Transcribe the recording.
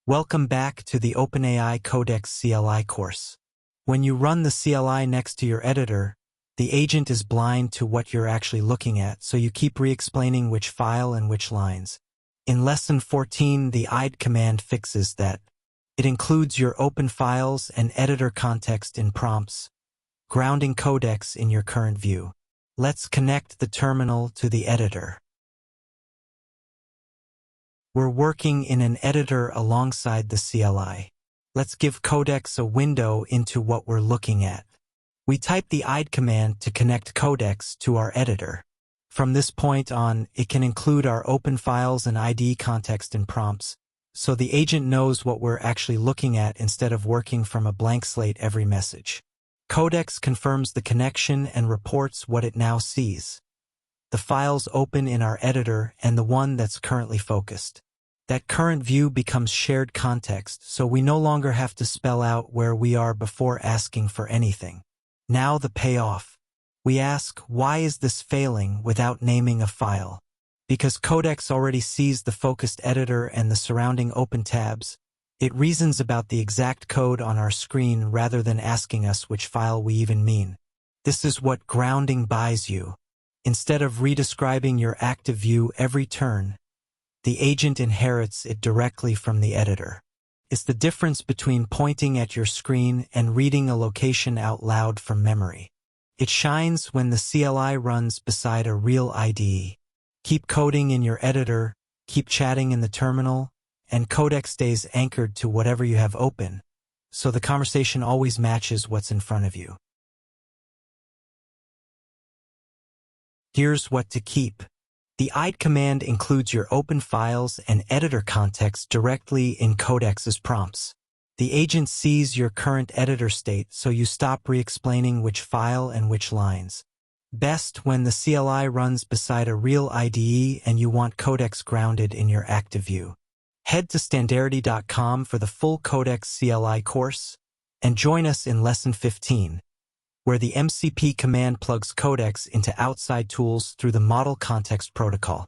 Welcome back to the OpenAI Codex CLI course. When you run the CLI next to your editor, the agent is blind to what you're actually looking at, so you keep re-explaining which file and which lines. In Lesson 14, the IDE command fixes that. It includes your open files and editor context in prompts, grounding Codex in your current view. Let's connect the terminal to the editor. We're working in an editor alongside the CLI. Let's give Codex a window into what we're looking at. We type the IDE command to connect Codex to our editor. From this point on, it can include our open files and IDE context in prompts, so the agent knows what we're actually looking at instead of working from a blank slate every message. Codex confirms the connection and reports what it now sees. The files open in our editor and the one that's currently focused. That current view becomes shared context, so we no longer have to spell out where we are before asking for anything. Now the payoff. We ask, why is this failing without naming a file? Because Codex already sees the focused editor and the surrounding open tabs, it reasons about the exact code on our screen rather than asking us which file we even mean. This is what grounding buys you. Instead of redescribing your active view every turn, the agent inherits it directly from the editor. It's the difference between pointing at your screen and reading a location out loud from memory. It shines when the CLI runs beside a real IDE. Keep coding in your editor, keep chatting in the terminal, and Codex stays anchored to whatever you have open, so the conversation always matches what's in front of you. Here's what to keep. The IDE command includes your open files and editor context directly in Codex's prompts. The agent sees your current editor state, so you stop re-explaining which file and which lines. Best when the CLI runs beside a real IDE and you want Codex grounded in your active view. Head to Standarity.com for the full Codex CLI course, and join us in Lesson 15, where the MCP command plugs Codex into outside tools through the Model Context Protocol.